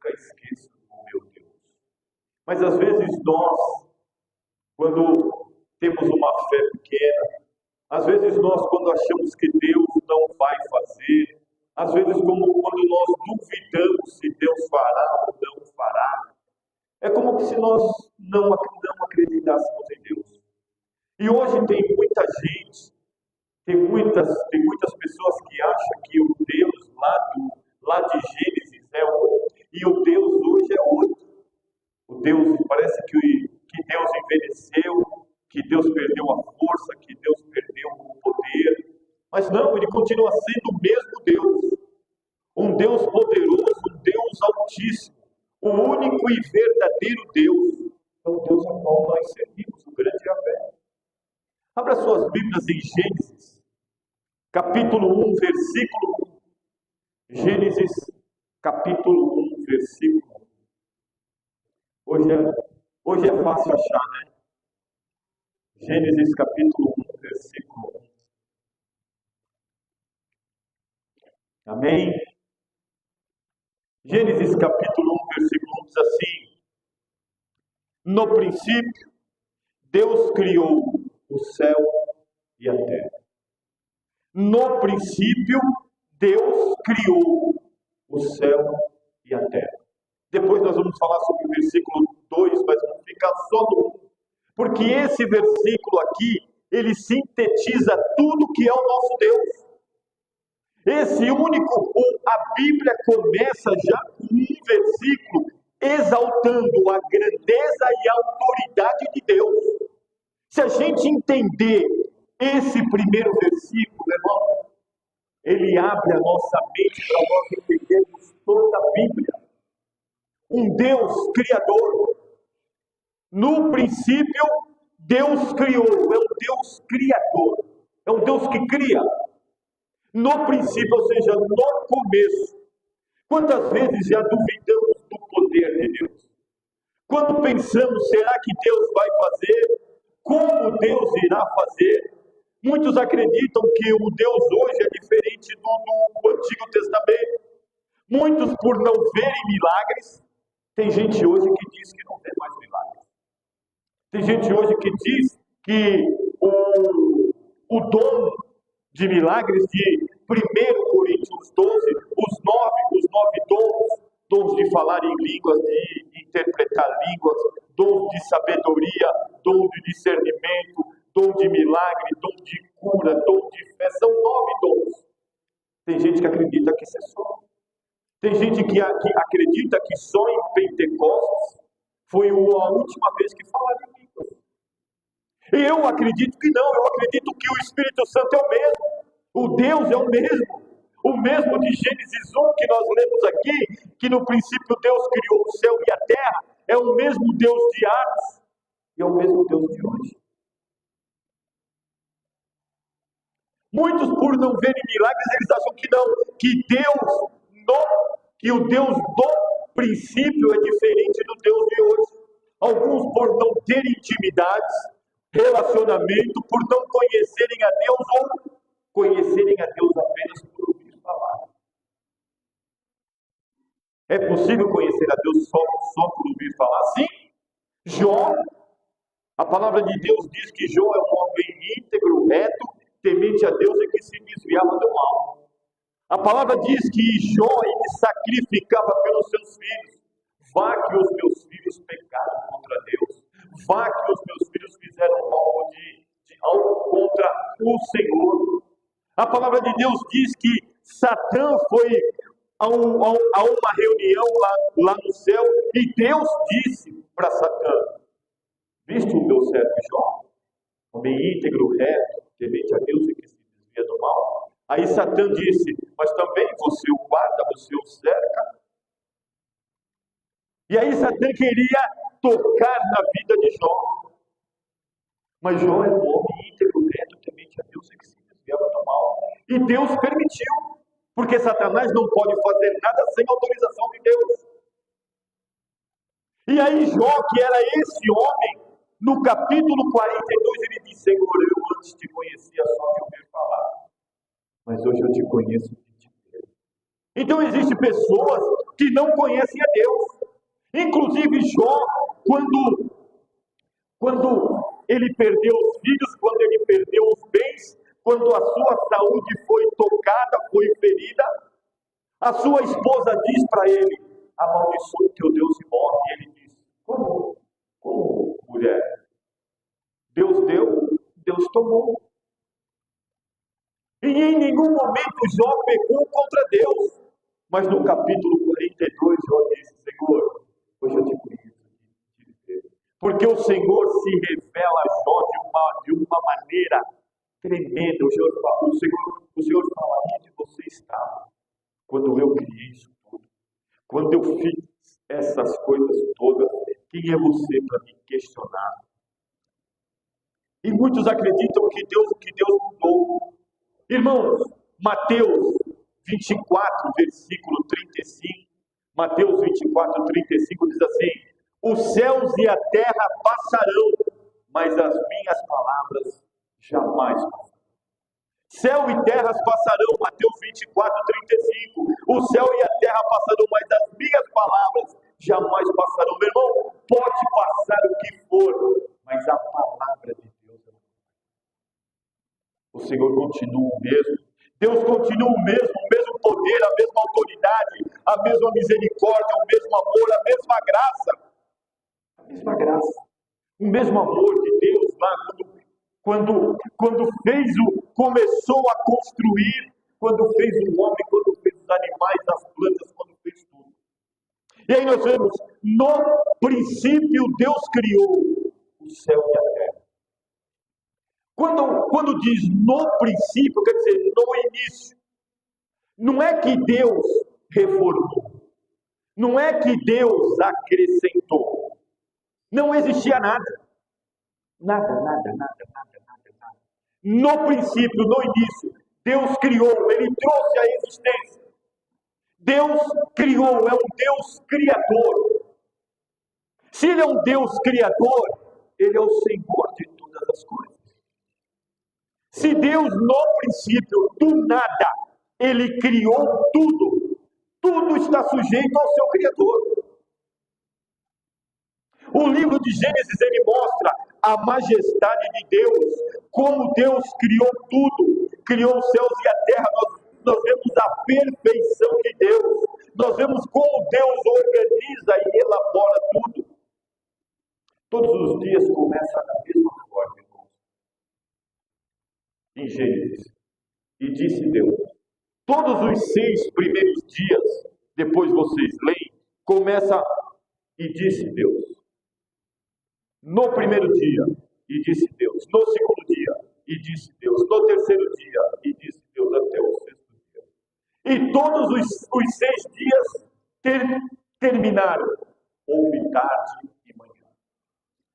nunca esqueço o meu Deus. Mas às vezes nós, quando temos uma fé pequena, às vezes nós, quando achamos que Deus não vai fazer, às vezes como quando nós duvidamos se Deus fará ou não fará, é como se nós não acreditássemos em Deus. E hoje tem muita gente, tem muitas pessoas que acham que o Deus lá de Gênesis é um, e o Deus hoje é outro. O Deus, parece que Deus envelheceu, que Deus perdeu a força, que Deus perdeu o poder. Mas não, ele continua sendo o mesmo Deus. Um Deus poderoso, um Deus altíssimo, o único e verdadeiro Deus. É o Deus ao qual nós servimos, o grande Yahvé. Abra suas Bíblias em Gênesis, capítulo 1, versículo 1. Gênesis, capítulo 1, versículo 1. Hoje é fácil achar, né? Gênesis, capítulo 1, versículo 1. Amém? Gênesis, capítulo 1, versículo 1 diz assim: no princípio, Deus criou o céu e a terra. No princípio, Deus criou o céu e a terra. Depois nós vamos falar sobre o versículo 2, mas vamos ficar só no 1. Porque esse versículo aqui, ele sintetiza tudo que é o nosso Deus. A Bíblia começa já com um versículo exaltando a grandeza e a autoridade de Deus. Se a gente entender esse primeiro versículo, irmão, ele abre a nossa mente para nós entendermos toda a Bíblia. Um Deus criador. No princípio, Deus criou. É um Deus criador. É um Deus que cria. No princípio, ou seja, no começo. Quantas vezes já duvidamos do poder de Deus? Quando pensamos, será que Deus vai fazer? Como Deus irá fazer? Muitos acreditam que o Deus hoje é diferente do Antigo Testamento. Muitos, por não verem milagres, tem gente hoje que diz que não vê mais milagres. Tem gente hoje que diz que o dom de milagres de 1 Coríntios 12, os nove dons de falar em línguas, de interpretar línguas, dom de sabedoria, dom de discernimento, dom de milagre, dom de cura, dom de fé, são 9 dons. Tem gente que acredita que isso é só. Tem gente que acredita que só em Pentecostes foi a última vez que falaram em línguas. Eu acredito que não, eu acredito que o Espírito Santo é o mesmo. O Deus é o mesmo. O mesmo de Gênesis 1 que nós lemos aqui, que no princípio Deus criou o céu e a terra, é o mesmo Deus de antes e é o mesmo Deus de hoje. Muitos, por não verem milagres, eles acham que não, que o Deus do princípio é diferente do Deus de hoje. Alguns, por não terem intimidades, relacionamento, por não conhecerem a Deus ou conhecerem a Deus apenas por ouvir falar. É possível conhecer a Deus só por ouvir falar? Sim. Jó, a palavra de Deus diz que Jó é um homem íntegro, reto, temente a Deus e que se desviava do mal. A palavra diz que Jó, ele sacrificava pelos seus filhos. Vá que os meus filhos pecaram contra Deus. Vá que os meus filhos fizeram algo contra o Senhor. A palavra de Deus diz que Satã foi a uma reunião lá no céu e Deus disse para Satã: viste o meu servo Jó, homem íntegro, reto, temente a Deus e que se desvia do mal. Aí Satã disse: mas também você o guarda, você o cerca. E aí Satã queria tocar na vida de Jó. Mas Jó era um homem íntegro, reto, temente a Deus e que se desviava do mal. E Deus permitiu, porque Satanás não pode fazer nada sem autorização de Deus. E aí Jó, que era esse homem, no capítulo 42, ele diz: Senhor, eu antes te conhecia só de ouvir falar, mas hoje eu te conheço de te ver. Então existem pessoas que não conhecem a Deus. Inclusive Jó, quando ele perdeu os filhos, quando ele perdeu os bens, quando a sua saúde foi tocada, foi ferida, a sua esposa diz para ele: amaldiçoe teu Deus e morre. E ele diz: como, mulher? Deus deu, Deus tomou. E em nenhum momento Jó pecou contra Deus. Mas no capítulo 42, Jó disse: Senhor, hoje eu te conheço. Porque o Senhor se revela a Jó de uma maneira tremenda. O Senhor fala: onde você estava quando eu criei isso tudo? Quando eu fiz essas coisas todas, quem é você para me questionar? E muitos acreditam que Deus mudou. Irmãos, Mateus 24, versículo 35. Mateus 24, 35 diz assim: os céus e a terra passarão, mas as minhas palavras jamais passarão. Céu e terras passarão, Mateus 24, 35. O céu e a terra passarão, mas as minhas palavras jamais passarão. Meu irmão, pode passar o que for, mas a palavra de Deus não. O Senhor continua o mesmo. Deus continua o mesmo poder, a mesma autoridade, a mesma misericórdia, o mesmo amor, a mesma graça. A mesma graça. O mesmo amor de Deus lá quando começou a construir, quando fez o homem, quando fez os animais, as plantas, quando fez tudo. E aí nós vemos, no princípio Deus criou o céu e a terra. Quando diz no princípio, quer dizer no início. Não é que Deus reformou. Não é que Deus acrescentou. Não existia nada. Nada. No princípio, no início, Deus criou, Ele trouxe a existência. Deus criou, é um Deus criador. Se Ele é um Deus criador, Ele é o Senhor de todas as coisas. Se Deus, no princípio, do nada, Ele criou tudo, tudo está sujeito ao seu Criador. O livro de Gênesis, ele mostra a majestade de Deus, como Deus criou tudo, criou os céus e a terra. Nós vemos a perfeição de Deus, nós vemos como Deus organiza e elabora tudo. Todos os dias começam da mesma forma, irmãos. Em Gênesis. E disse Deus. Todos os 6 primeiros dias, depois vocês leem, começa e disse Deus. No primeiro dia, e disse Deus. No segundo dia, e disse Deus. No terceiro dia, e disse Deus, até o 6º dia. E todos os 6 dias terminaram. Houve tarde e manhã.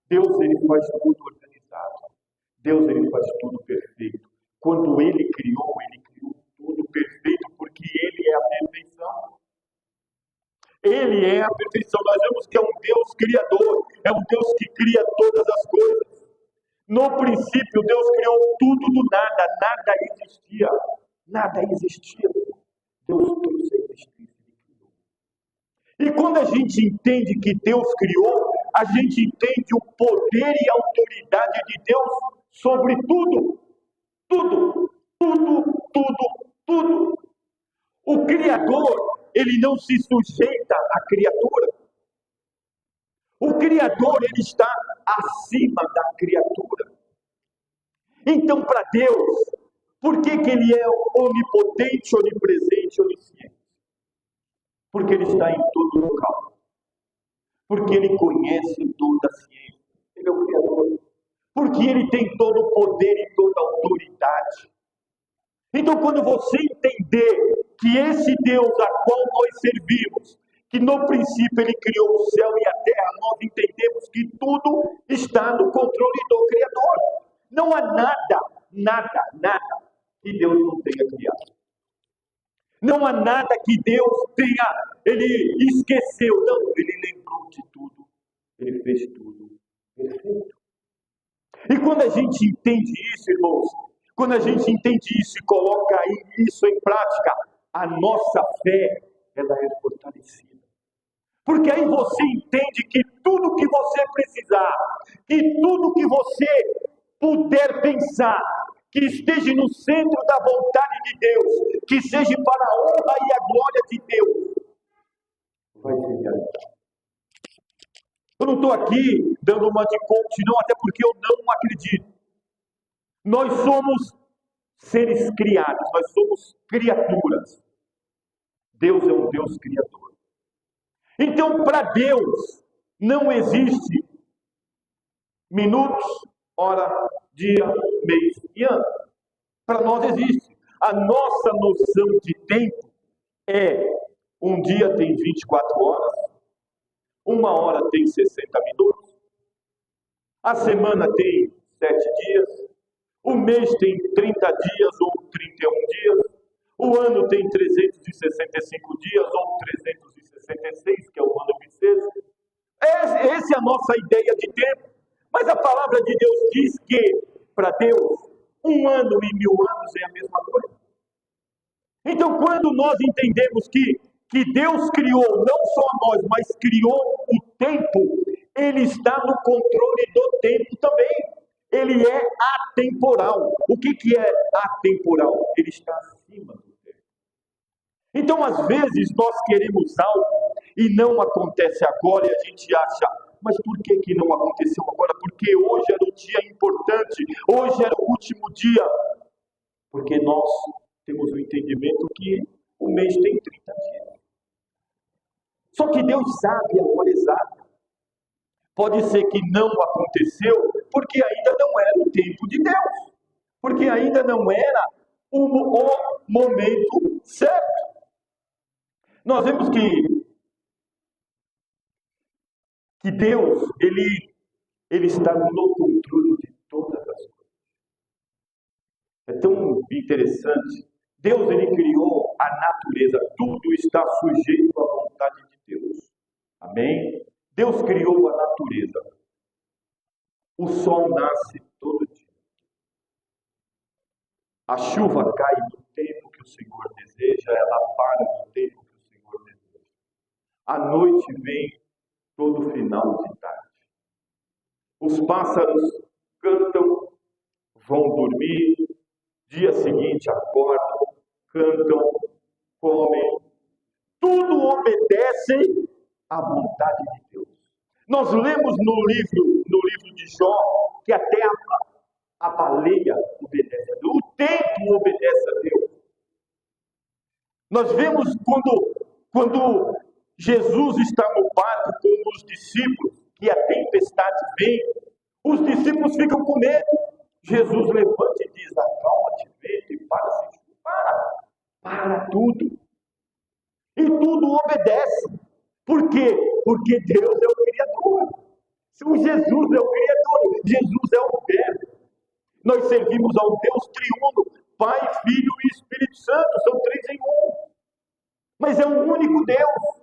Deus, ele faz tudo organizado. Deus, ele faz tudo perfeito. Quando ele criou tudo perfeito, porque ele é a perfeição. Ele é a perfeição. Nós vemos que é um Deus criador, é um Deus que cria todas as coisas. No princípio, Deus criou tudo do nada, nada existia. Nada existia. Deus trouxe a existência e criou. E quando a gente entende que Deus criou, a gente entende o poder e a autoridade de Deus sobre tudo. Tudo. O Criador, ele não se sujeita à criatura. O Criador, ele está acima da criatura. Então, para Deus, por que ele é onipotente, onipresente, onisciente? Porque ele está em todo local. Porque ele conhece toda a ciência. Ele é o Criador. Porque ele tem todo o poder e toda a autoridade. Então, quando você entender que esse Deus a qual nós servimos, que no princípio ele criou o céu e a terra, nós entendemos que tudo está no controle do Criador. Não há nada que Deus não tenha criado. Não há nada que Deus ele esqueceu. Não, ele lembrou de tudo. Ele fez tudo perfeito. E quando a gente entende isso, irmãos, quando a gente entende isso e coloca isso em prática, a nossa fé ela é fortalecida. Porque aí você entende que tudo que você precisar, que tudo que você puder pensar, que esteja no centro da vontade de Deus, que seja para a honra e a glória de Deus, vai ser realizado. Eu não estou aqui dando uma de coach, não, até porque eu não acredito. Nós somos seres criados, nós somos criaturas. Deus é um Deus criador. Então, para Deus, não existe minutos, hora, dia, mês e ano. Para nós existe. A nossa noção de tempo é: um dia tem 24 horas, uma hora tem 60 minutos, a semana tem 7 dias, o mês tem 30 dias ou 31 dias, o ano tem 365 dias ou 366, que é o ano bissexto. Essa é a nossa ideia de tempo. Mas a palavra de Deus diz que, para Deus, 1 ano e 1000 anos é a mesma coisa. Então, quando nós entendemos que Deus criou não só nós, mas criou o tempo, Ele está no controle do tempo também. Ele é atemporal. O que é atemporal? Ele está acima do tempo. Então, às vezes, nós queremos algo e não acontece agora, e a gente acha: mas por que não aconteceu agora? Porque hoje era um dia importante, hoje era o último dia. Porque nós temos o entendimento que o mês tem 30 dias. Só que Deus sabe a hora exata. Pode ser que não aconteceu porque ainda não era o tempo de Deus. Porque ainda não era o momento certo. Nós vemos que Deus, Ele está no controle de todas as coisas. É tão interessante. Deus, Ele criou a natureza. Tudo está sujeito à vontade de Deus. Amém? Deus criou a natureza. O sol nasce todo dia. A chuva cai no tempo que o Senhor deseja, ela para no tempo que o Senhor deseja. A noite vem todo final de tarde. Os pássaros cantam, vão dormir, dia seguinte acordam, cantam, comem. Tudo obedece à vontade de Deus. Nós lemos no livro de Jó que até a baleia obedece a Deus, o tempo obedece a Deus. Nós vemos quando Jesus está no barco com os discípulos, que a tempestade vem, os discípulos ficam com medo. Jesus levanta e diz: acalma-te, vento, e para tudo. E tudo obedece. Por quê? Porque Deus é o Criador. O Jesus é o Criador. Jesus é o Verbo. Nós servimos ao Deus triuno, Pai, Filho e Espírito Santo. São 3 em 1. Mas é um único Deus.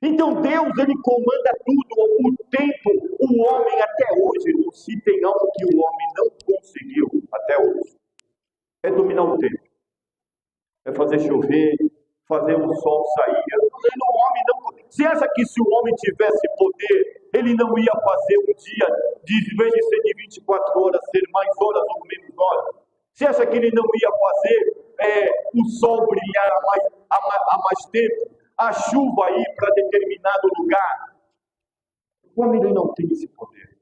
Então Deus, Ele comanda tudo. O tempo, o homem até hoje, se tem algo que o homem não conseguiu até hoje, é dominar o tempo. É fazer chover, fazer o sol sair. Você acha que se o homem tivesse poder, ele não ia fazer um dia, em vez de ser de 24 horas, ser mais horas ou menos horas? Você acha que ele não ia fazer o sol brilhar há mais tempo? A chuva ir para determinado lugar? O homem ele não tem esse poder.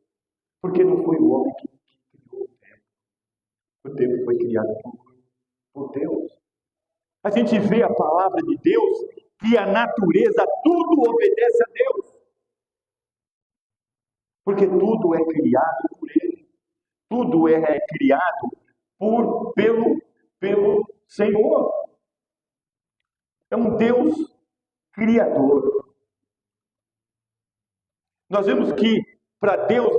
Porque não foi o homem que criou o tempo. O tempo foi criado por Deus. A gente vê a palavra de Deus, que a natureza, tudo obedece a Deus. Porque tudo é criado por Ele. Tudo é criado pelo Senhor. É um Deus criador. Nós vemos que para Deus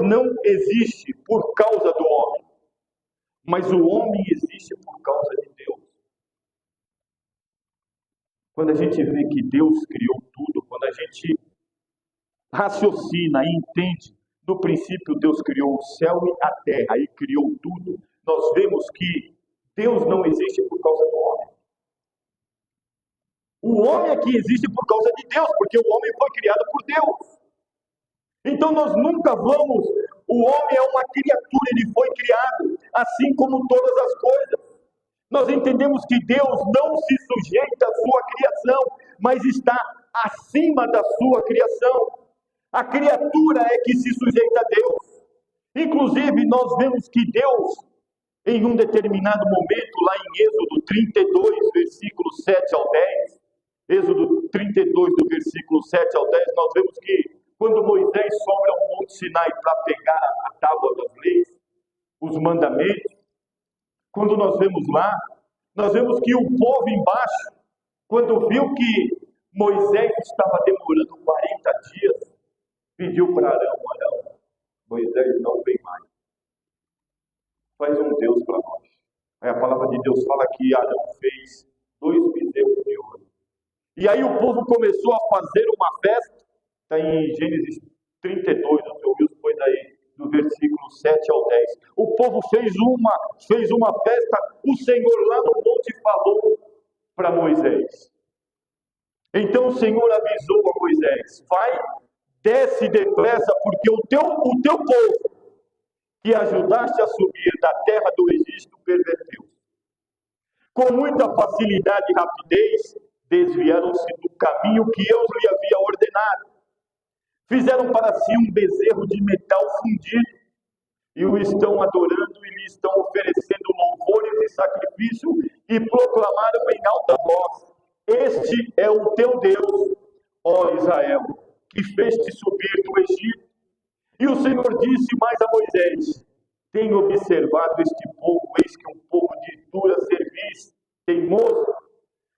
não existe por causa do homem. Mas o homem existe por causa de Deus. Quando a gente vê que Deus criou tudo, quando a gente raciocina e entende, no princípio Deus criou o céu e a terra e criou tudo, nós vemos que Deus não existe por causa do homem. O homem é que existe por causa de Deus, porque o homem foi criado por Deus. Então nós nunca vamos... O homem é uma criatura, ele foi criado, assim como todas as coisas. Nós entendemos que Deus não se sujeita à sua criação, mas está acima da sua criação. A criatura é que se sujeita a Deus. Inclusive, nós vemos que Deus, em um determinado momento, lá em Êxodo 32, versículos 7 ao 10, Êxodo 32, do versículo 7 ao 10, nós vemos que quando Moisés sobe ao Monte Sinai para pegar a tábua das leis, os mandamentos, quando nós vemos lá, nós vemos que o povo embaixo, quando viu que Moisés estava demorando 40 dias, pediu para Arão, Moisés não vem mais. Faz um Deus para nós. Aí a palavra de Deus fala que Arão fez 2 bezerros de ouro. E aí o povo começou a fazer uma festa, está em Gênesis 32, o seu Wilson foi daí, do versículo 7 ao 10. O povo fez uma festa, o Senhor lá no monte falou para Moisés. Então o Senhor avisou a Moisés, vai, desce depressa, porque o teu povo, que ajudaste a subir da terra do Egito, perverteu. Com muita facilidade e rapidez, desviaram-se do caminho que eu lhe havia ordenado. Fizeram para si um bezerro de metal fundido, e o estão adorando e lhe estão oferecendo louvores e sacrifício, e proclamaram em alta voz, este é o teu Deus, ó Israel, que fez-te subir do Egito. E o Senhor disse mais a Moisés, tenho observado este povo, eis que um povo de dura cerviz, teimoso.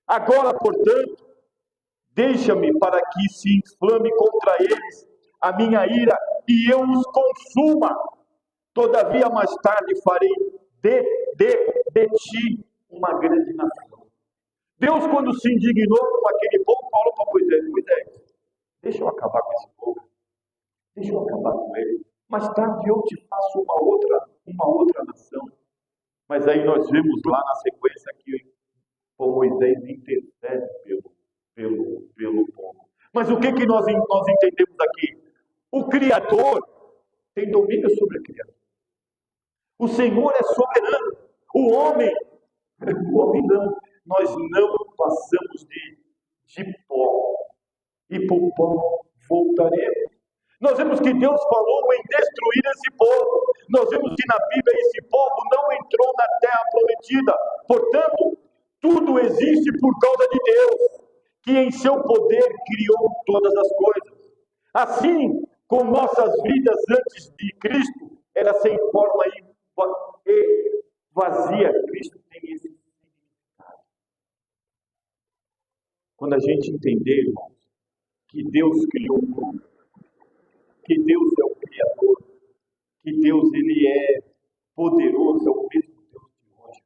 Agora, portanto, deixa-me para que se inflame contra eles a minha ira e eu os consuma. Todavia, mais tarde farei de ti uma grande nação. Deus, quando se indignou com aquele povo, falou para Moisés, deixa eu acabar com esse povo. Deixa eu acabar com ele. Mais tarde eu te faço uma outra nação. Mas aí nós vemos lá na sequência que Moisés intercede pelo povo. Mas o que nós entendemos aqui? O Criador tem domínio sobre a criatura. O Senhor é soberano. O homem não. Nós não passamos de pó. E para o pó voltaremos. Nós vemos que Deus falou em destruir esse povo. Nós vemos que na Bíblia esse povo não entrou na terra prometida. Portanto, tudo existe por causa de Deus, que em seu poder criou todas as coisas. Assim, com nossas vidas antes de Cristo, era sem forma e vazia. Cristo tem esse significado. Quando a gente entender, irmãos, que Deus criou tudo, que Deus é o Criador, que Deus ele é poderoso, é o mesmo Deus de hoje.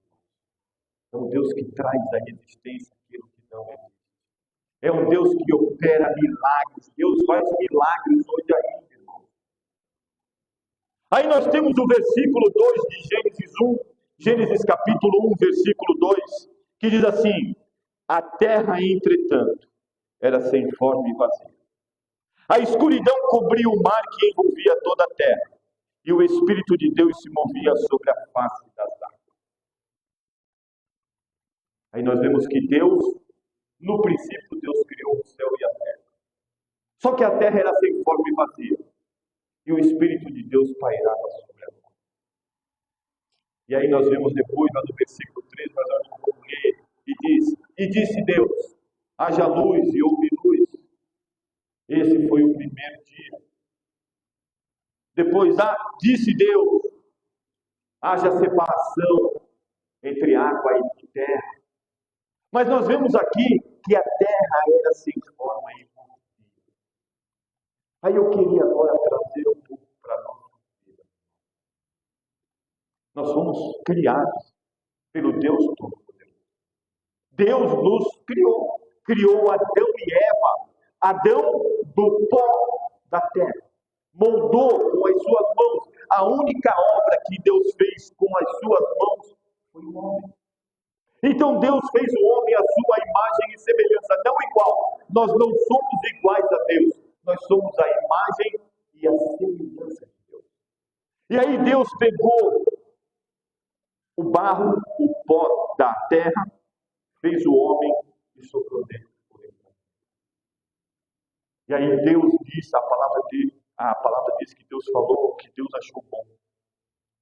É um Deus que traz à existência aquilo que não existe. É um Deus que opera milagres. Deus faz milagres hoje ainda, irmão. Aí nós temos o versículo 2 de Gênesis 1, Gênesis capítulo 1, versículo 2, que diz assim, a terra, entretanto, era sem forma e vazia. A escuridão cobria o mar que envolvia toda a terra, e o Espírito de Deus se movia sobre a face das águas. Aí nós vemos que Deus, no princípio, Deus criou o céu e a terra. Só que a terra era sem forma e vazia, e o Espírito de Deus pairava sobre ela. E aí nós vemos depois, lá no versículo 3, nós vamos ler, e disse Deus, haja luz e houve luz. Esse foi o primeiro dia. Depois, disse Deus, haja separação entre água e terra. Mas nós vemos aqui que a terra era sem forma e vazia. Aí eu queria agora trazer um pouco para a nossa vida. Nós fomos criados pelo Deus Todo-Poderoso. Deus nos criou Adão e Eva. Adão do pó da terra, moldou com as suas mãos. A única obra que Deus fez com as suas mãos foi o homem. Então Deus fez o homem à sua imagem e semelhança, não igual. Nós não somos iguais a Deus, nós somos a imagem e a semelhança de Deus. E aí Deus pegou o barro, o pó da terra, fez o homem e soprou nele. E aí Deus disse, a palavra diz que Deus falou que Deus achou bom.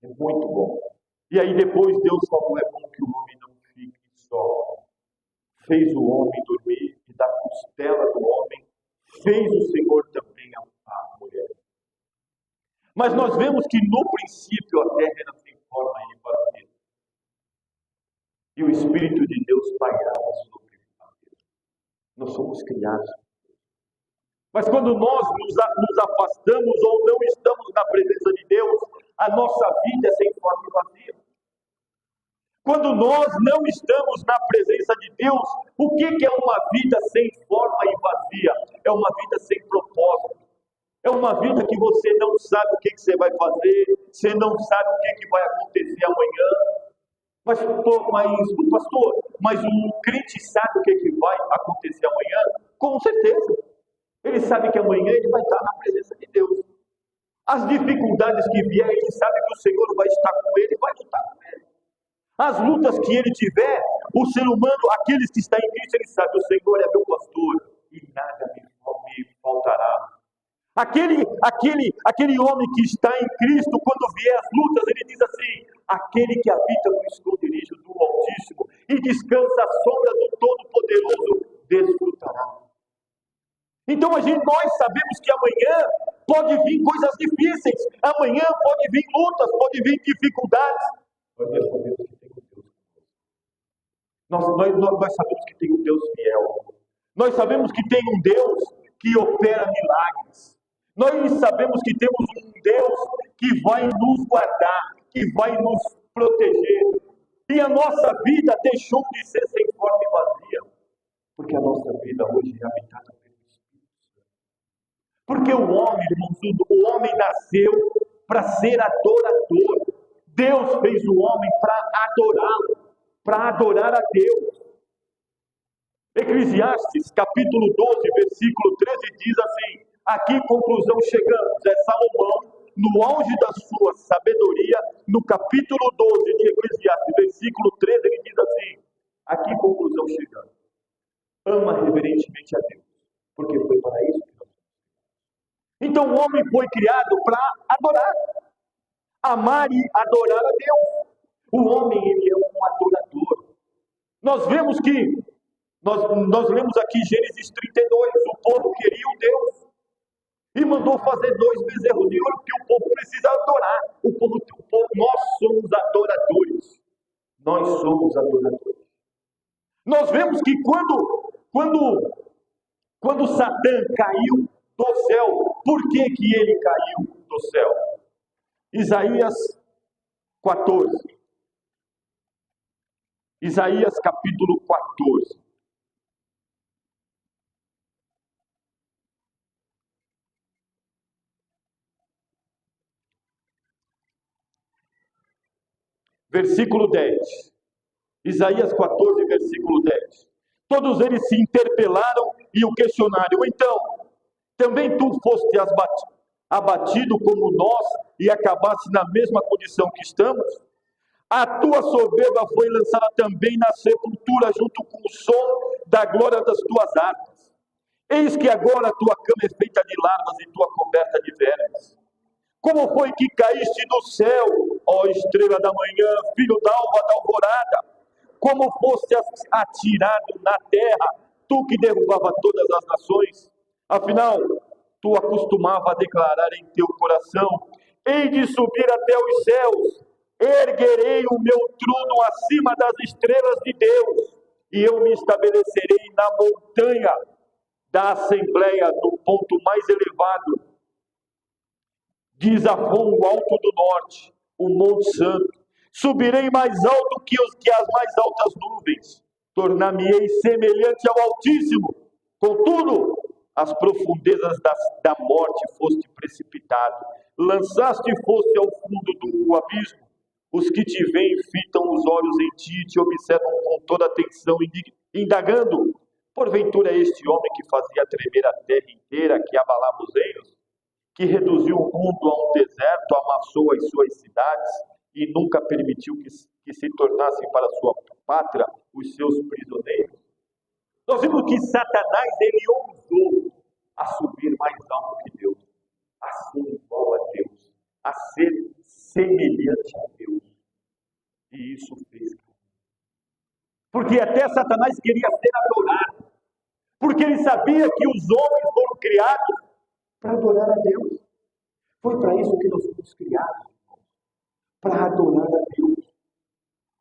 É muito bom. E aí depois Deus falou, é bom que o homem não fique só. Fez o homem dormir e da costela do homem fez o Senhor também a mulher. Mas nós vemos que no princípio a terra era sem forma e vazia. E o Espírito de Deus pairava sobre a terra. Nós somos criados. Mas quando nós nos afastamos ou não estamos na presença de Deus, a nossa vida é sem forma e vazia. Quando nós não estamos na presença de Deus, o que é uma vida sem forma e vazia? É uma vida sem propósito. É uma vida que você não sabe o que você vai fazer, você não sabe o que vai acontecer amanhã. Mas o crente sabe o que vai acontecer amanhã? Com certeza. Ele sabe que amanhã ele vai estar na presença de Deus. As dificuldades que vier, ele sabe que o Senhor vai estar com ele e vai lutar com ele. As lutas que ele tiver, o ser humano, aqueles que estão em Cristo, ele sabe, o Senhor é meu pastor e nada me faltará. Aquele homem que está em Cristo, quando vier as lutas, ele diz assim, aquele que habita no esconderijo do Altíssimo e descansa à sombra do Todo-Poderoso, desfrutará. Então nós sabemos que amanhã pode vir coisas difíceis, amanhã pode vir lutas, pode vir dificuldades. Mas nós sabemos que tem um Deus fiel. Nós sabemos que tem um Deus que opera milagres. Nós sabemos que temos um Deus que vai nos guardar, que vai nos proteger. E a nossa vida deixou de ser sem forma e vazia, porque a nossa vida hoje é habitada pelo Espírito Santo. Porque o homem nasceu para ser adorador. Deus fez o homem para adorá-lo, para adorar a Deus. Eclesiastes, capítulo 12, versículo 13, diz assim, aqui conclusão chegamos, é Salomão, no auge da sua sabedoria, no capítulo 12 de Eclesiastes, versículo 13, ele diz assim, aqui conclusão chegamos, ama reverentemente a Deus, porque foi para isso que nós somos. Então o homem foi criado para adorar, amar e adorar a Deus. O homem, ele é um adorador. Nós vemos que, nós lemos aqui Gênesis 32, o povo queria um Deus. E mandou fazer 2 bezerros de ouro, porque o povo precisa adorar. Nós somos adoradores. Nós somos adoradores. Nós vemos que quando Satã caiu do céu, por que ele caiu do céu? Isaías 14. Isaías capítulo 14. Versículo 10. Isaías 14, versículo 10. Todos eles se interpelaram e o questionaram. Então, também tu foste abatido como nós e acabaste na mesma condição que estamos? A tua soberba foi lançada também na sepultura junto com o som da glória das tuas armas. Eis que agora a tua cama é feita de larvas e tua coberta de vermes. Como foi que caíste do céu, ó estrela da manhã, filho da alvorada? Como foste atirado na terra, tu que derrubava todas as nações? Afinal, tu acostumava a declarar em teu coração, hei de subir até os céus, erguerei o meu trono acima das estrelas de Deus, e eu me estabelecerei na montanha da Assembleia, no ponto mais elevado. Diz Afon, o alto do norte, o Monte Santo. Subirei mais alto que as mais altas nuvens. Tornar-me-ei semelhante ao Altíssimo. Contudo, as profundezas da morte foste precipitado. Lançaste e foste ao fundo do abismo. Os que te veem fitam os olhos em ti, te observam com toda atenção, indagando: porventura é este homem que fazia tremer a terra inteira, que abalava os reinos, que reduziu o mundo a um deserto, amassou as suas cidades e nunca permitiu que se tornassem para sua pátria os seus prisioneiros? Nós vimos que Satanás, ele ousou a subir mais alto que Deus, a ser igual a Deus, a ser semelhante a Deus. E isso fez. Porque até Satanás queria ser adorado. Porque ele sabia que os homens foram criados para adorar a Deus. Foi para isso que nós fomos criados, para adorar a Deus.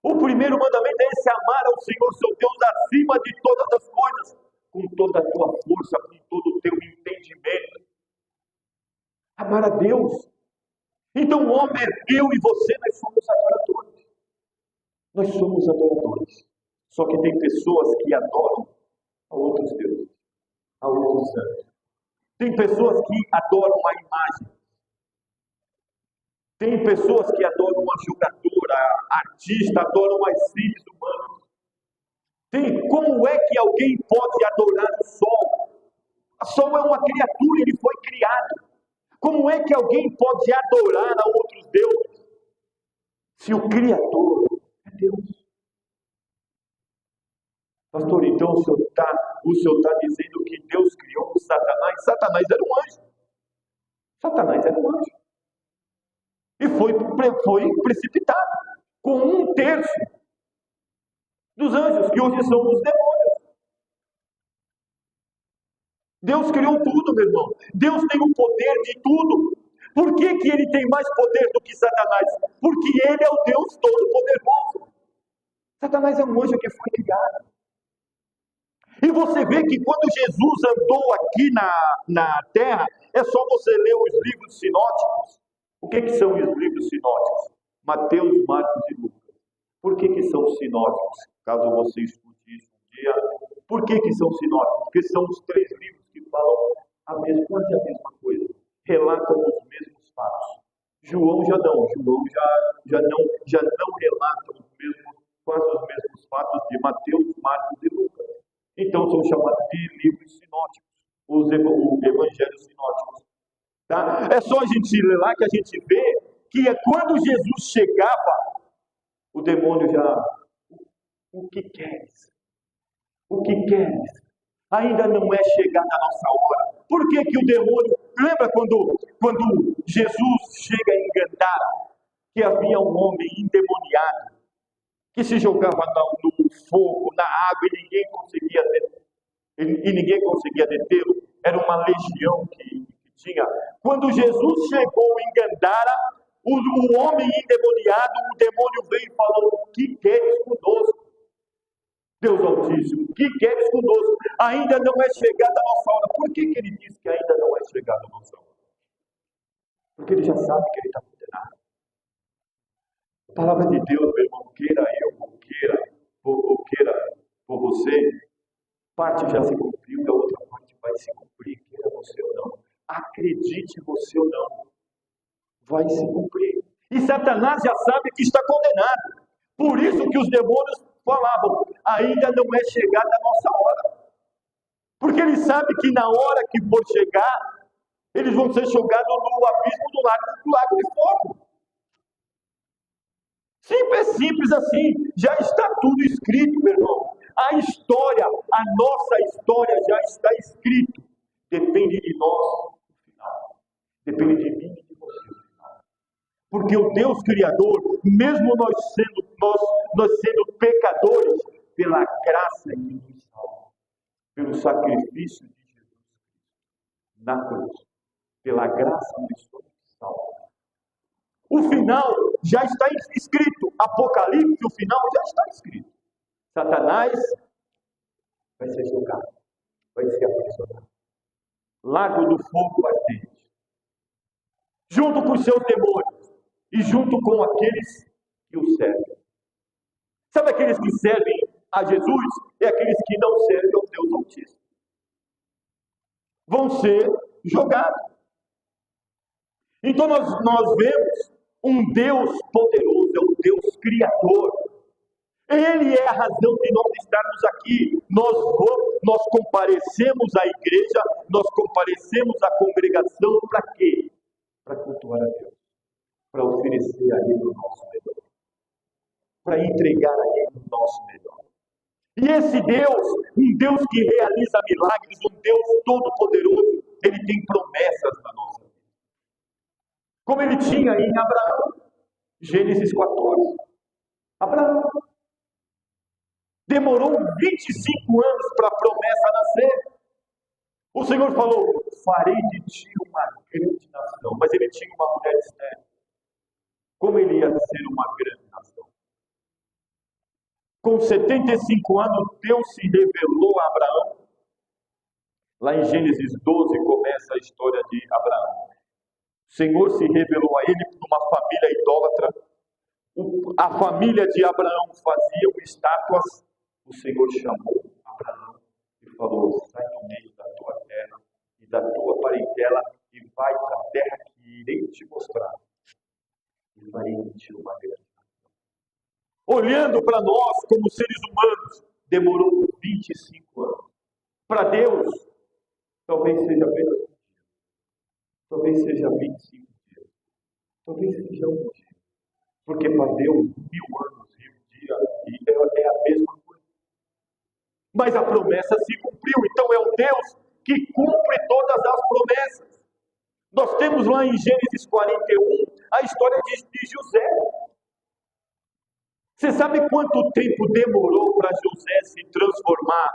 O primeiro mandamento é esse: amar ao Senhor seu Deus acima de todas as coisas, com toda a tua força, com todo o teu entendimento. Amar a Deus. Então o homem, eu e você, nós somos adoradores. Nós somos adoradores. Só que tem pessoas que adoram a outros deuses, a outros santos. Tem pessoas que adoram a imagem. Tem pessoas que adoram uma jogadora, artista, adoram as seres humanos. Como é que alguém pode adorar o sol? O sol é uma criatura, ele foi criado. Como é que alguém pode adorar a outros deuses? Se o Criador é Deus. Pastor, então o senhor está dizendo que Deus criou o Satanás? Satanás era um anjo. Satanás era um anjo. E foi precipitado com 1/3 dos anjos, que hoje são os demônios. Deus criou tudo, meu irmão. Deus tem o poder de tudo. Por que ele tem mais poder do que Satanás? Porque ele é o Deus Todo-Poderoso. Satanás é um anjo que foi criado. E você vê que quando Jesus andou aqui na terra, é só você ler os livros sinóticos. O que são os livros sinóticos? Mateus, Marcos e Lucas. Por que são sinóticos? Caso você escute isso um dia. Por que são sinóticos? Porque são os 3 livros que falam quase a mesma coisa. Relatam os mesmos fatos. João já não. João já não relata quase os mesmos fatos de Mateus, Marcos e Lucas. Então são chamados de livros sinóticos. Os evangelhos sinóticos. Tá? É só a gente ler lá que a gente vê que quando Jesus chegava, o demônio já... O que queres? O que queres? Ainda não é chegada a nossa hora. Por que o demônio... Lembra quando Jesus chega em Gandara, que havia um homem endemoniado, que se jogava no fogo, na água, e ninguém conseguia detê-lo? Era uma legião que tinha. Quando Jesus chegou em Gandara, o homem endemoniado, o demônio veio e falou: o que queres conosco? Deus Altíssimo, o que queres conosco? Ainda não é chegada a nossa hora. Por que ele diz que ainda não é chegada a nossa hora? Porque ele já sabe que ele está condenado. A palavra de Deus, meu irmão, queira eu, ou queira por você, parte já se cumpriu e a outra parte vai se cumprir, queira você ou não. Acredite você ou não, vai se cumprir. E Satanás já sabe que está condenado. Por isso que os demônios falavam: ainda não é chegada a nossa hora. Porque ele sabe que na hora que for chegar, eles vão ser jogados no abismo do lago de fogo. Simples assim. Já está tudo escrito, meu irmão. A nossa história já está escrito. Depende de nós no final. Depende de mim e de você no final. Porque o Deus Criador, mesmo nós sendo pecadores, pela graça Ele nos salva. Pelo sacrifício de Jesus na cruz. Pela graça nos somos salvos. O final já está escrito. Apocalipse, o final já está escrito. Satanás vai ser jogado, vai ser aprisionado. Lago do fogo ardente. Junto com os seus demônios e junto com aqueles que o servem. Sabe aqueles que servem a Jesus? É aqueles que não servem ao Deus Altíssimo. Vão ser jogados. Então nós vemos um Deus poderoso, é o Deus Criador. Ele é a razão de nós estarmos aqui. Nós comparecemos à igreja, nós comparecemos à congregação para quê? Para cultuar a Deus, para oferecer a Ele o nosso melhor, para entregar a Ele o nosso melhor. E esse Deus, um Deus que realiza milagres, um Deus todo-poderoso, Ele tem promessas na nossa vida. Como Ele tinha em Abraão, Gênesis 14. Abraão demorou 25 anos para a promessa nascer. O Senhor falou, farei de ti uma grande nação. Mas ele tinha uma mulher estéril. Como ele ia ser uma grande nação? Com 75 anos, Deus se revelou a Abraão. Lá em Gênesis 12 começa a história de Abraão. O Senhor se revelou a ele numa família idólatra. A família de Abraão fazia estátuas. O Senhor chamou Abraão e falou, sai do meio da tua terra e da tua parentela e vai para a terra que irei te mostrar. E farei de ti uma grande nação. Olhando para nós como seres humanos, demorou 25 anos. Para Deus, talvez seja apenas um dia. Talvez seja 25 dias. Talvez seja um dia. Porque para Deus, 1000 anos e um dia é a mesma coisa. Mas a promessa se cumpriu. Então é um Deus que cumpre todas as promessas. Nós temos lá em Gênesis 41 a história de José. Você sabe quanto tempo demorou para José se transformar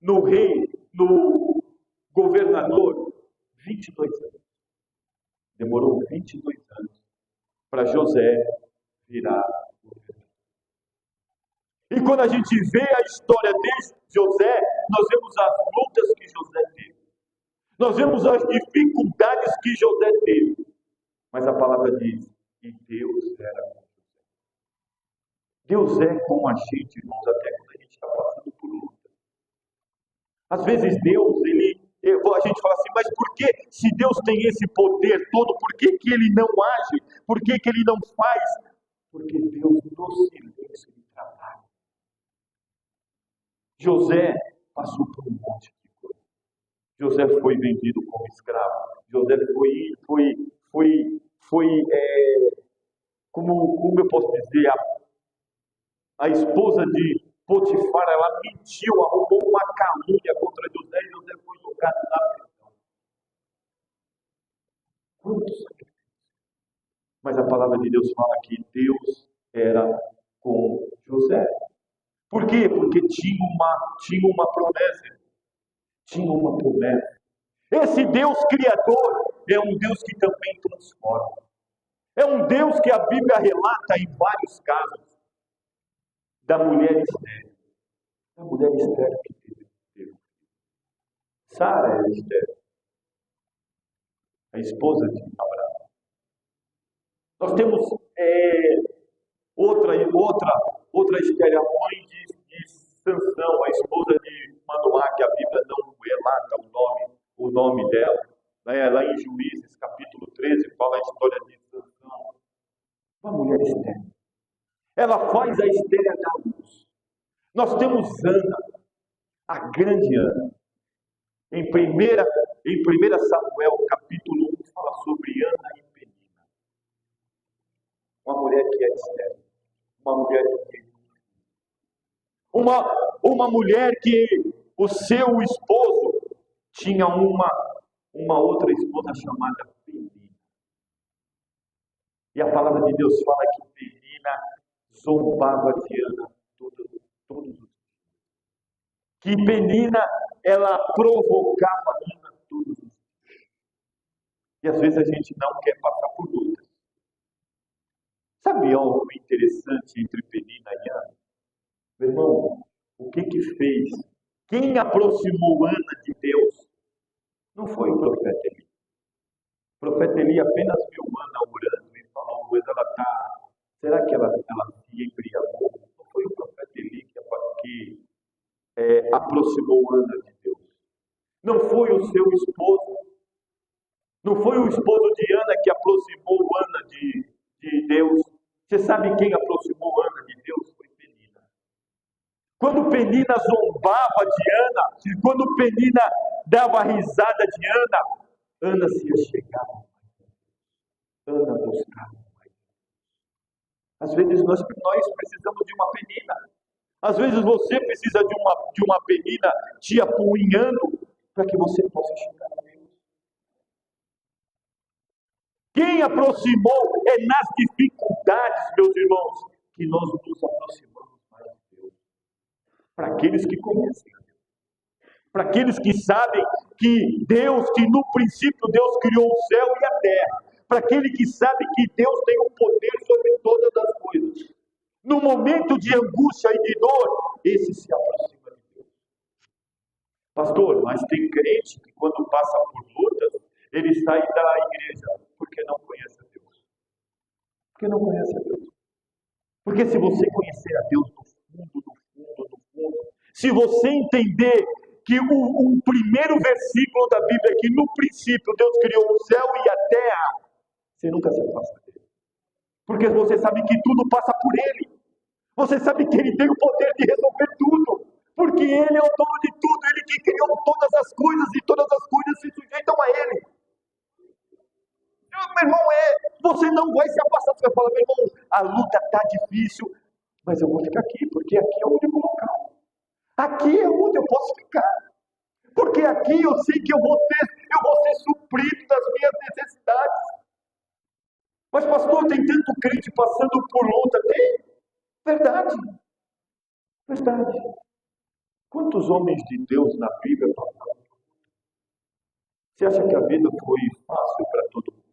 no rei, no governador? 22 anos. Demorou 22 anos para José virar governador. E quando a gente vê a história de José, nós vemos as lutas que José teve. Nós vemos as dificuldades que José teve. Mas a palavra diz que Deus era com José. Deus é com a gente, irmãos, até quando a gente está passando por luta. Às vezes Deus, a gente fala assim, mas por que, se Deus tem esse poder todo, por que Ele não age? Por que Ele não faz? Porque Deus no silêncio Ele trabalha. José passou por um monte de coisa. José foi vendido como escravo. José como eu posso dizer, a esposa de Potifar, ela mentiu, arrumou uma calúnia contra José e José foi jogado na prisão. Quantos sacrifícios? Mas a palavra de Deus fala que Deus era com José. Por quê? Porque tinha uma promessa. Tinha uma promessa. Esse Deus Criador é um Deus que também transforma. É um Deus que a Bíblia relata em vários casos. Da mulher estéril. A mulher estéril que teve. Sara era estéril. A esposa de Abraão. Nós temos outra estéril, a mãe de Sansão, a esposa de Manoá, que a Bíblia não relata o nome dela. Lá em Juízes, capítulo 13, fala a história de Sansão. Uma mulher estéril. Ela faz a estéril da luz. Nós temos Ana, a grande Ana. Em 1 Samuel, capítulo 1, fala sobre Ana e Penina. Uma mulher que é estéril. Uma mulher que uma mulher que o seu esposo tinha uma outra esposa chamada Penina. E a palavra de Deus fala que Penina zombava de Ana todos os dias. Que Penina, ela provocava Ana todos os dias. E às vezes a gente não quer passar por lutas. Sabe algo interessante entre Penina e Ana? Meu irmão, o que fez? Quem aproximou Ana de Deus? Não foi o profeta Eli. O profeta Eli apenas viu Ana orando e falou, mas será que ela se embriagou? Não foi o profeta Eli que aproximou Ana de Deus. Não foi o seu esposo. Não foi o esposo de Ana que aproximou Ana de Deus. Você sabe quem aproximou Ana de Deus? Foi Penina. Quando Penina zombava de Ana, quando Penina dava risada de Ana, Ana se achegava. Ana buscava. Às vezes nós precisamos de uma Penina. Às vezes você precisa de uma Penina te apunhando para que você possa chegar a Deus. Quem aproximou é nas dificuldades, meus irmãos, que nós nos aproximamos mais de Deus. Para aqueles que conhecem a Deus. Para aqueles que sabem que Deus, que no princípio Deus criou o céu e a terra. Para aquele que sabe que Deus tem o poder sobre todas as coisas. No momento de angústia e de dor, esse se aproxima de Deus. Pastor, mas tem crente que quando passa por lutas, ele sai da igreja porque não conhece a Deus. Porque não conhece a Deus. Porque se você conhecer a Deus no fundo, se você entender que o primeiro versículo da Bíblia é que no princípio Deus criou o céu e a terra, você nunca se afasta dele. Porque você sabe que tudo passa por ele. Você sabe que ele tem o poder de resolver tudo. Porque ele é o dono de tudo. Ele que criou todas as coisas e todas as coisas se sujeitam a ele. Meu irmão, você não vai se afastar. Você vai falar, meu irmão, a luta está difícil, mas eu vou ficar aqui, porque aqui é o único local. Aqui é onde eu posso ficar. Porque aqui eu sei que eu vou ser suprido das minhas necessidades. Mas pastor, tem tanto crente passando por luta. Tem? Verdade. Verdade. Quantos homens de Deus na Bíblia passaram? Você acha que a vida foi fácil para todo mundo?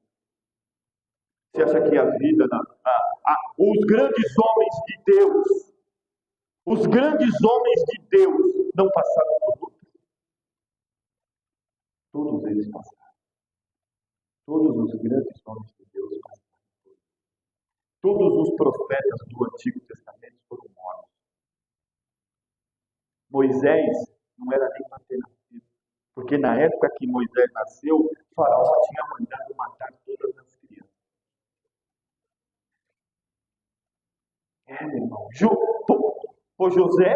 Você acha que a vida, os grandes homens de Deus, não passaram por luta? Todos eles passaram. Todos os grandes homens de Deus passaram. Todos os profetas do Antigo Testamento foram mortos. Moisés não era nem para ter nascido, porque na época que Moisés nasceu, Faraó tinha mandado matar todas as crianças. Meu irmão. José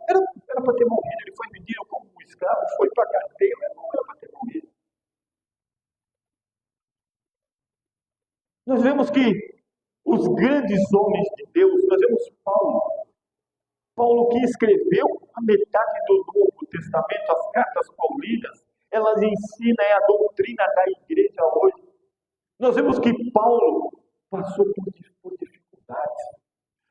era para ter morrido, ele foi vendido como um escravo, foi para a cadeia, mas não era para ter morrido. Nós vemos que os grandes homens de Deus, nós vemos Paulo que escreveu a metade do Novo Testamento, as cartas paulinas, elas ensinam a doutrina da igreja hoje. Nós vemos que Paulo passou por dificuldades.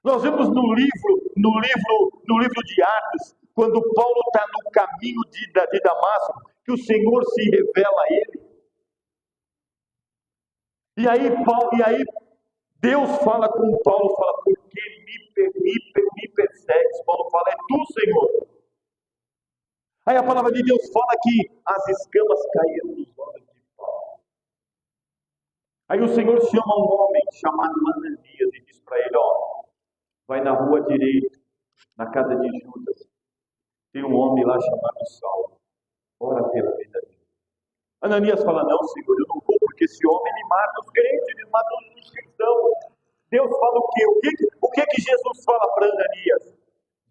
Nós vemos no livro de Atos, quando Paulo está no caminho de Damasco, que o Senhor se revela a ele. E aí Deus fala com Paulo, fala, porque me persegues? Paulo fala, é tu, Senhor. Aí a palavra de Deus fala que as escamas caíram dos olhos de Paulo. Aí o Senhor chama um homem chamado Ananias e diz para ele, vai na rua direita, na casa de Judas. Tem um homem lá chamado Saulo. Ora pela vida dele. Ananias fala, não, Senhor, eu não vou, porque esse homem ele mata os crentes, ele mata os cristãos. Deus fala o quê? O que Jesus fala para Ananias?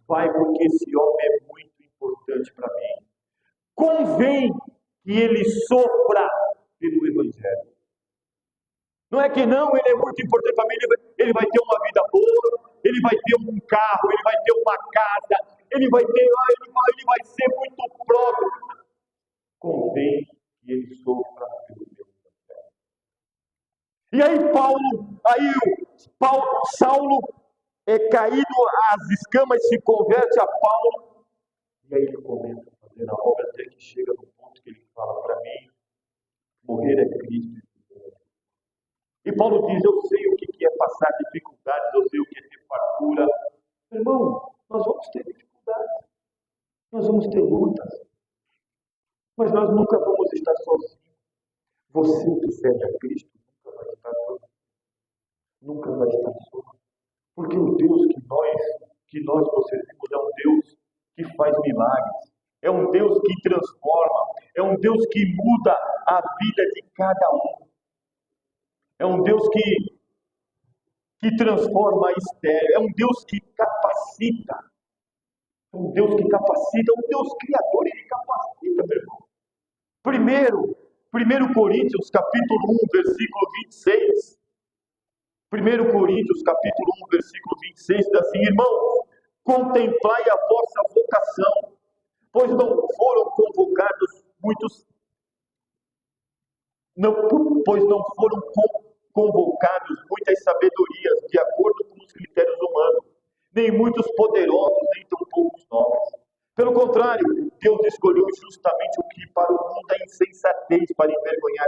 Vai, porque esse homem é muito importante para mim. Convém que ele sofra pelo Evangelho. Não é que não, ele é muito importante para mim, ele vai ter uma vida boa, ele vai ter um carro, ele vai ter uma casa, ele vai ser muito próprio. Convém que ele sofra pelo meu Evangelho. E aí Saulo é caído, as escamas se converte a Paulo, e aí ele começa a fazer a obra até que chega no ponto que ele fala, para mim, morrer é Cristo. E Paulo diz, eu sei o que é passar dificuldades, eu sei o que é ter fartura. Irmão, nós vamos ter dificuldades, nós vamos ter lutas, mas nós nunca vamos estar sozinhos. Você que serve a Cristo nunca vai estar sozinho. Nunca vai estar só. Porque o Deus que nós servimos é um Deus que faz milagres. É um Deus que transforma. É um Deus que muda a vida de cada um. É um Deus que que transforma a estéril, é um Deus que capacita. É um Deus que capacita, é um Deus criador, ele capacita, meu irmão. Primeiro Coríntios, capítulo 1, versículo 26. 1 Coríntios, capítulo 1, versículo 26, diz assim: irmãos, contemplai a vossa vocação, pois não foram convocados muitos, pois não foram convocados muitas sabedorias, de acordo com os critérios humanos, nem muitos poderosos, nem tão poucos nobres. Pelo contrário, Deus escolheu justamente o que para o mundo é insensatez, para envergonhar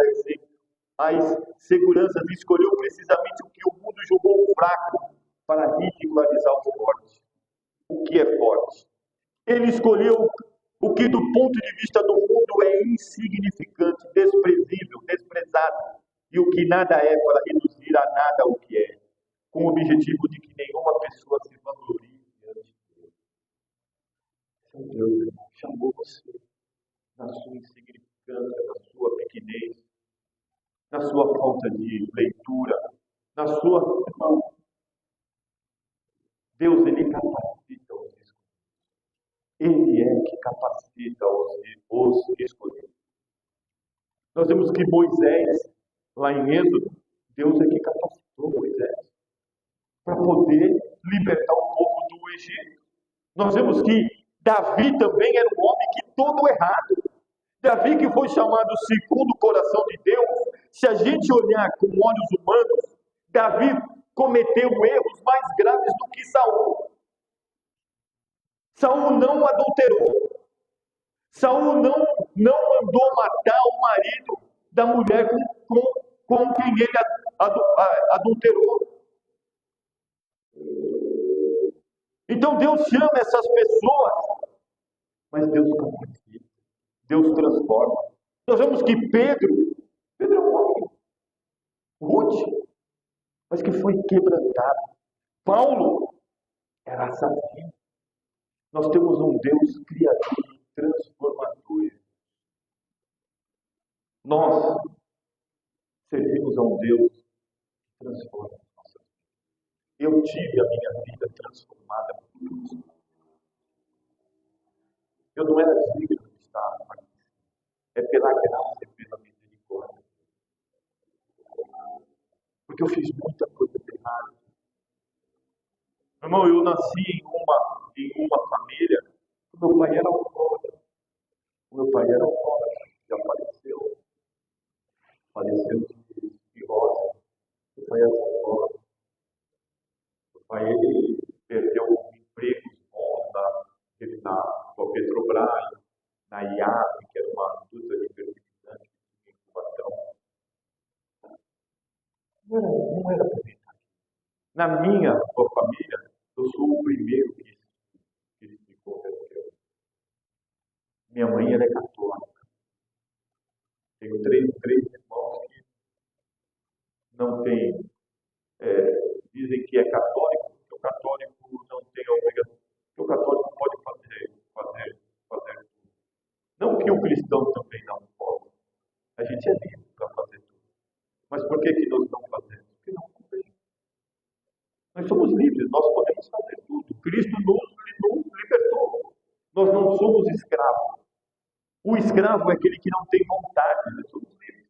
as seguranças, escolheu precisamente o que o mundo julgou fraco, para ridicularizar o forte. O que é forte? Ele escolheu o que do ponto de vista do mundo é insignificante, desprezível, desprezado, e o que nada é, para reduzir a nada o que é, com o objetivo de que nenhuma pessoa se vanglorie diante de Deus. Deus chamou você na sua insignificância, na sua pequenez, na sua falta de leitura, na sua... Deus, ele capacita os escolhidos. Ele é que capacita os escolhidos. Nós vemos que Moisés, lá em Êxodo, Deus é que capacitou Moisés para poder libertar o povo do Egito. Nós vemos que Davi também era um homem que todo errado. Davi, que foi chamado segundo o coração de Deus, se a gente olhar com olhos humanos, Davi cometeu erros mais graves do que Saul. Saul não adulterou. Saul não mandou matar o marido da mulher com quem ele adulterou. Então Deus chama essas pessoas, mas Deus capacita, Deus transforma. Nós vemos que Pedro é um homem rude, mas que foi quebrantado. Paulo era assassino. Nós temos um Deus criador e transformador. Nós servimos a um Deus que transforma a nossa vida. Eu tive a minha vida transformada por Deus. Eu não era digno de estar aqui. É pela graça e pela misericórdia. Porque eu fiz muita coisa errada. Meu irmão, eu nasci em uma família. O meu pai era alcoólatra. Já faleceu. Faleceu de cirrose. Meu pai era alcoólatra. Meu pai, ele perdeu empregos bons na Petrobras, na IAP, que era uma indústria de fertilizante de incubação. Não era para mim. Na minha família, eu sou o primeiro que se converteu. Minha mãe, ela é católica. Tenho três irmãos que não têm, dizem que é católico, porque o católico não tem a obrigação, porque o católico pode fazer tudo. Não que o cristão também não pode. A gente é livre para fazer tudo. Mas por que nós não fazemos? Porque não podemos. Nós somos livres, nós podemos fazer tudo. Cristo nos libertou. Nós não somos escravos. O escravo é aquele que não tem vontade, nós somos livres.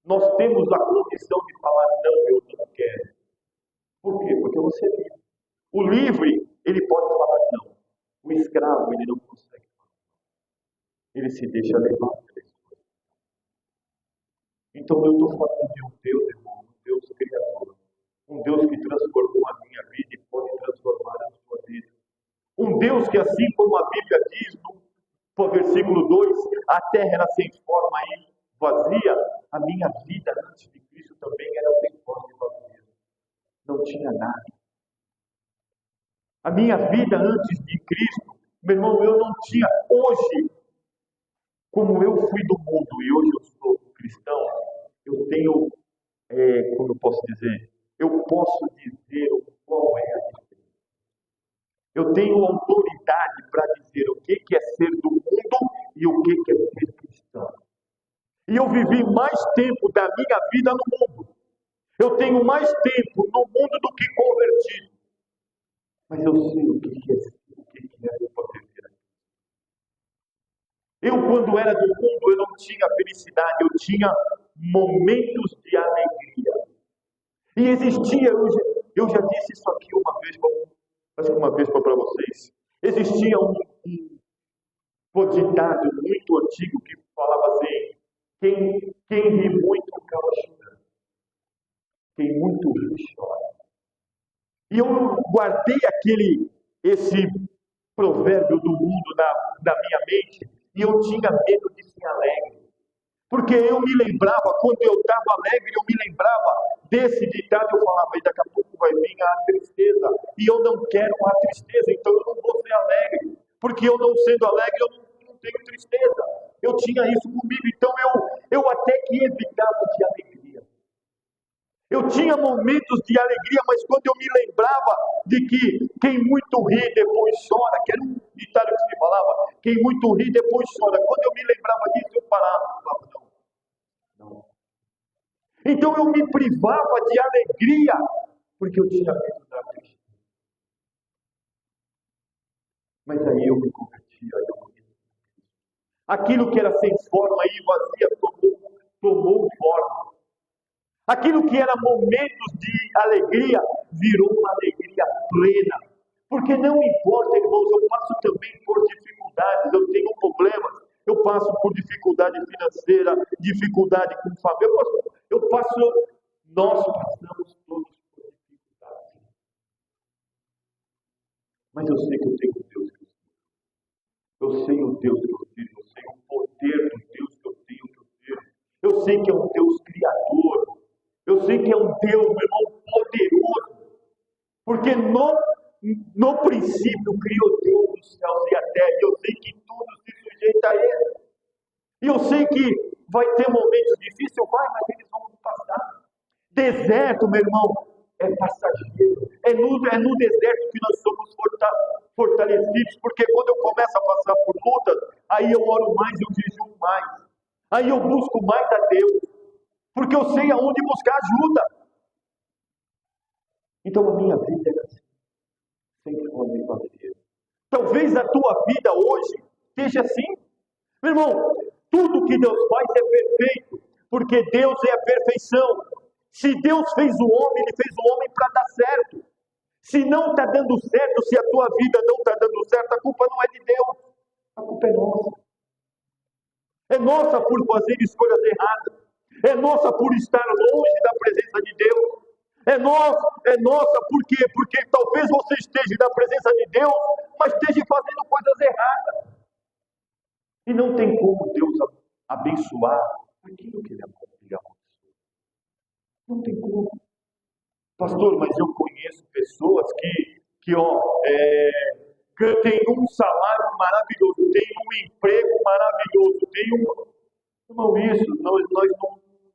Nós temos a condição de falar, não, eu não quero. Por quê? Porque você é livre. O livre, ele pode falar não. O escravo, ele não consegue falar. Ele se deixa levar pelas coisas. Então eu estou falando de um Deus, irmão, um Deus criador. Um Deus que transformou a minha vida e pode transformar a sua vida. Um Deus que, assim como a Bíblia diz no versículo 2, a terra era sem forma e vazia, a minha vida antes de Cristo também era sem forma e vazia. Não tinha nada. A minha vida antes de Cristo, meu irmão, eu não tinha. Hoje, como eu fui do mundo e hoje eu sou cristão, eu tenho, como eu posso dizer, eu posso dizer qual é a diferença. Eu tenho autoridade para dizer o que é ser do mundo e o que é ser cristão. E eu vivi mais tempo da minha vida no mundo. Eu tenho mais tempo no mundo do que convertido. Mas eu sei o que é eu poder ver. Eu, quando era do mundo, eu não tinha felicidade, eu tinha momentos de alegria. E existia, eu já disse isso aqui uma vez, acho que uma vez para vocês. Existia um ditado muito antigo que falava assim: quem ri muito acaba chorando. Quem muito ri chora. E eu guardei esse provérbio do mundo na minha mente, e eu tinha medo de ser alegre. Porque eu me lembrava, quando eu estava alegre, eu me lembrava desse ditado, eu falava, e daqui a pouco vai vir a tristeza, e eu não quero a tristeza, então eu não vou ser alegre, porque eu não sendo alegre, eu não tenho tristeza. Eu tinha isso comigo, então eu até que evitava de alegria. Eu tinha momentos de alegria, mas quando eu me lembrava de que quem muito ri depois chora, que era um ditado que se falava, quem muito ri depois chora. Quando eu me lembrava disso, eu falava, não. Então eu me privava de alegria, porque eu tinha medo da tristeza. Mas aí eu me converti, aquilo que era sem forma e vazia tomou forma. Aquilo que era momentos de alegria virou uma alegria plena. Porque não importa, irmãos, eu passo também por dificuldades, eu tenho problemas, eu passo por dificuldade financeira, dificuldade com família, nós passamos todos por dificuldades. Mas eu sei que eu tenho um Deus que eu sei o Deus que eu tenho, eu sei o poder do Deus que eu tenho. Eu sei que é um Deus criador. Eu sei que é um Deus, meu irmão, poderoso. Porque no princípio criou Deus os céus e a terra. E eu sei que tudo se sujeita a Ele. E eu sei que vai ter momentos difíceis, mas eles vão passar. Deserto, meu irmão, é passageiro. É no deserto que nós somos fortalecidos. Porque quando eu começo a passar por lutas, aí eu oro mais, eu jejuo mais. Aí eu busco mais a Deus. Porque eu sei aonde buscar ajuda. Então a minha vida é assim, sem fome e vazia. Talvez a tua vida hoje esteja assim. Meu irmão, tudo que Deus faz é perfeito, porque Deus é a perfeição. Se Deus fez o homem, Ele fez o homem para dar certo. Se não está dando certo, se a tua vida não está dando certo, a culpa não é de Deus, a culpa é nossa. É nossa por fazer escolhas erradas. É nossa por estar longe da presença de Deus. É nossa por quê? Porque talvez você esteja na presença de Deus, mas esteja fazendo coisas erradas. E não tem como Deus abençoar aquilo que Ele abençoou. Não tem como. Pastor, mas eu conheço pessoas que têm um salário maravilhoso, têm um emprego maravilhoso, Não, isso,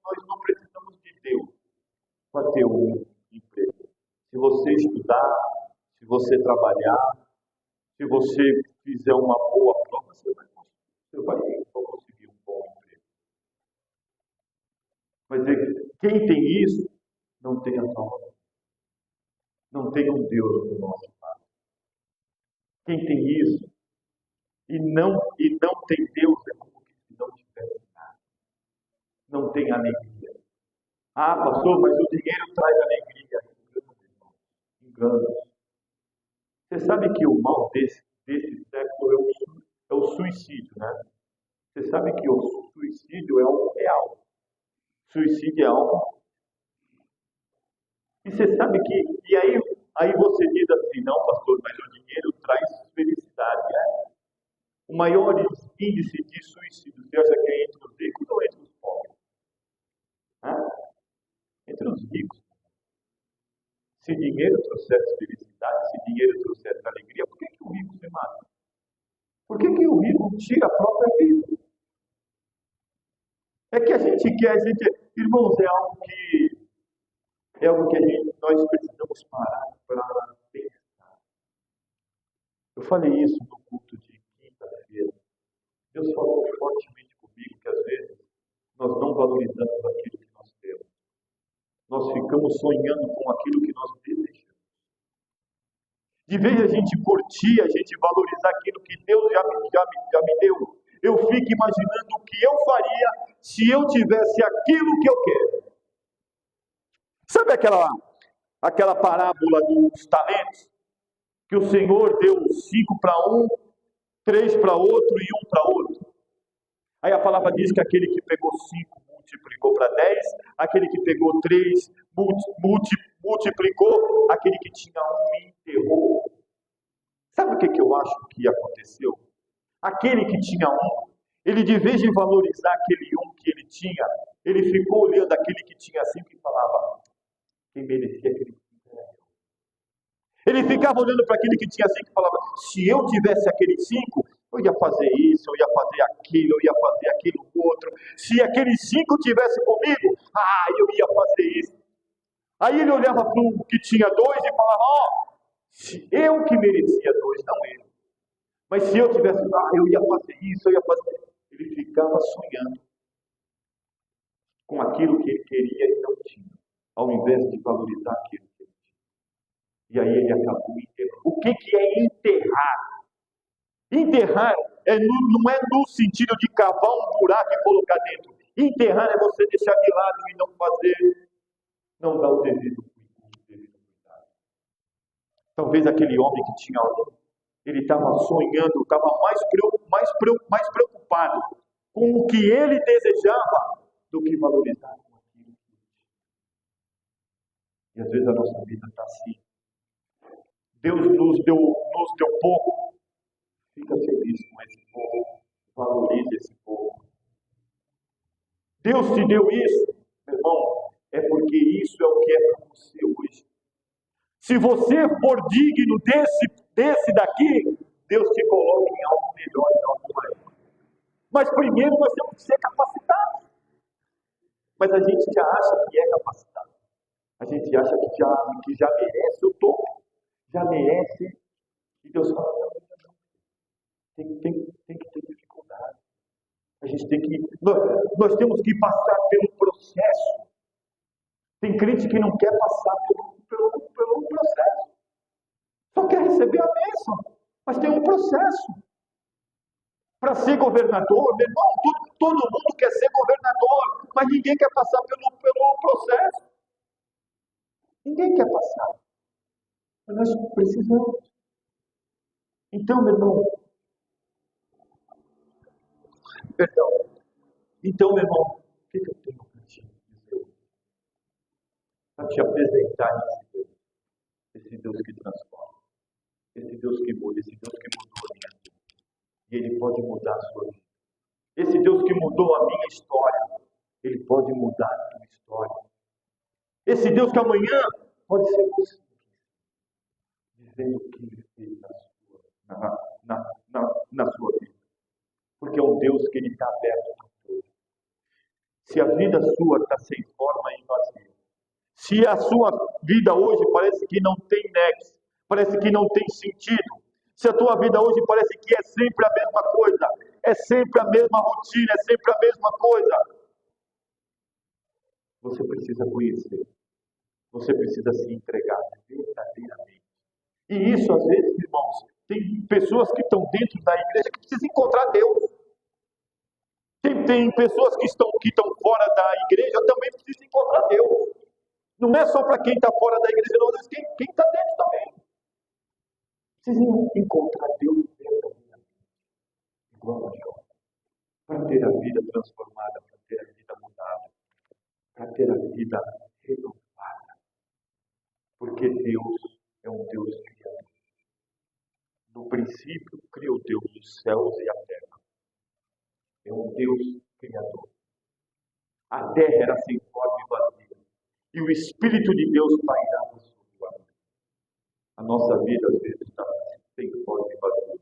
nós não precisamos de Deus para ter um emprego. Se você estudar, se você trabalhar, se você fizer uma boa prova, você vai conseguir um bom emprego. Mas quem tem isso, não tem a salvação. Não tem um Deus do nosso lado. Quem tem isso e não tem Deus é como se não tivesse nada. Não tem alegria. Ah, pastor, mas o dinheiro traz alegria. Engano. Você sabe que o mal desse século é o suicídio, né? Você sabe que o suicídio é algo real. Suicídio é algo. E você sabe que. E aí você diz assim, não, pastor, mas o dinheiro traz felicidade, né? O maior índice de suicídio, você acha que é entre os ricos ou entre os pobres? Entre os ricos. Se dinheiro trouxesse felicidade, se dinheiro trouxesse alegria, por que o rico se mata? Por que o rico tira a própria vida? É que a gente quer, irmãos, é algo que nós precisamos parar para pensar. Eu falei isso no culto de quinta-feira. Deus falou fortemente comigo que às vezes nós não valorizamos aquilo que nós temos. Nós ficamos ficamos sonhando com aquilo que nós desejamos. De vez de a gente curtir, a gente valorizar aquilo que Deus já me deu, eu fico imaginando o que eu faria se eu tivesse aquilo que eu quero. Sabe aquela parábola dos talentos? Que o Senhor deu 5 para um, 3 para outro e 1 para outro. Aí a palavra diz que aquele que pegou 5 multiplicou para 10, aquele que pegou 3 multiplicou, aquele que tinha 1 enterrou. Sabe o que eu acho que aconteceu? Aquele que tinha 1, ele de vez de valorizar aquele 1 que ele tinha, ele ficou olhando aquele que tinha 5 e falava, quem merecia aquele 5 era eu. Ele ficava olhando para aquele que tinha 5 e falava, se eu tivesse aquele 5, eu ia fazer isso, eu ia fazer aquilo, eu ia fazer aquilo outro. Se aquele 5 tivesse comigo, eu ia fazer isso. Aí ele olhava para o que tinha 2 e falava, se eu que merecia 2, não ele. Mas se eu tivesse, eu ia fazer isso, eu ia fazer. Ele ficava sonhando com aquilo que ele queria e não tinha, ao invés de valorizar aquilo que ele tinha. E aí ele acabou enterrando. O que é enterrar? Enterrar não é no sentido de cavar um buraco e colocar dentro. Enterrar é você deixar de lado e não fazer, não dar o devido cuidado. Talvez aquele homem que tinha ele estava sonhando, estava mais preocupado com o que ele desejava do que valorizar aquilo que ele tinha. E às vezes a nossa vida está assim. Deus nos deu pouco. Fica feliz com esse povo. Valorize esse povo. Deus te deu isso, meu irmão, é porque isso é o que é para você hoje. Se você for digno desse daqui, Deus te coloca em algo melhor e algo maior. Mas primeiro nós temos que ser capacitados. Mas a gente já acha que é capacitado. A gente acha que já merece o topo. Já merece. E Deus fala, não. Tem que ter dificuldade. A gente nós temos que passar pelo processo. Tem crente que não quer passar pelo processo. Só quer receber a bênção. Mas tem um processo. Para ser governador, meu irmão, todo mundo quer ser governador, mas ninguém quer passar pelo processo. Ninguém quer passar. Mas nós precisamos. Então, meu irmão, Então, meu irmão, o que eu tenho para te dizer? Para te apresentar esse Deus que transforma, esse Deus que muda, esse Deus que mudou a minha vida. E Ele pode mudar a sua vida. Esse Deus que mudou a minha história, Ele pode mudar a tua história. Esse Deus que amanhã pode ser você, dizendo o que Ele fez na sua vida. Porque é um Deus que Ele está aberto para todos. Se a vida sua está sem forma e vazia, se a sua vida hoje parece que não tem nexo, parece que não tem sentido, se a tua vida hoje parece que é sempre a mesma coisa, é sempre a mesma rotina, é sempre a mesma coisa, você precisa conhecer, você precisa se entregar verdadeiramente. E isso, às vezes, irmãos, tem pessoas que estão dentro da igreja que precisam encontrar Deus. Tem pessoas que estão fora da igreja também precisam encontrar Deus. Não é só para quem está fora da igreja, não, mas quem está dentro também. Precisam encontrar Deus verdadeiramente. Igual a Jó. Para ter a vida transformada, para ter a vida mudada, para ter a vida renovada. Porque Deus é um Deus criador. No princípio, criou Deus os céus e a terra. É um Deus criador. A terra era sem forma e vazia. E o Espírito de Deus pairava sobre a vida. A nossa vida, às vezes, está sem forma e vazia.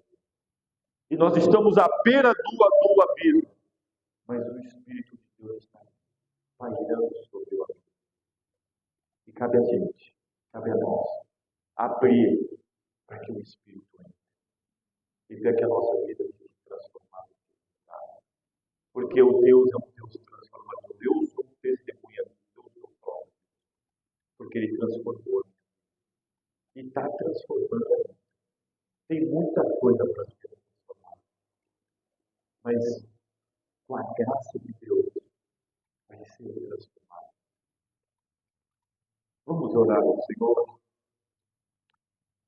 E nós estamos à beira do abismo. Mas o Espírito de Deus está pairando sobre o abismo. E cabe a gente, cabe a nós, abrir para que o Espírito entre. E ver que a nossa vida seja transformada. Porque o Deus é um Deus transformador. Eu sou um testemunha do Deus do próprio. Ele transformou. E está transformando. Tem muita coisa para ser transformada. Mas, com a graça de Deus, vai ser transformado. Vamos orar ao Senhor.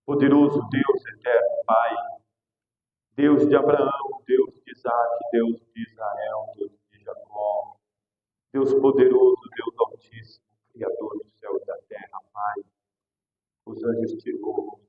Poderoso Deus, eterno Pai, Deus de Abraão, Deus de Isaac, Deus de Israel, Deus de Jacó, Deus poderoso, Deus altíssimo, Criador do céu e da terra, Pai, os anjos te louvam.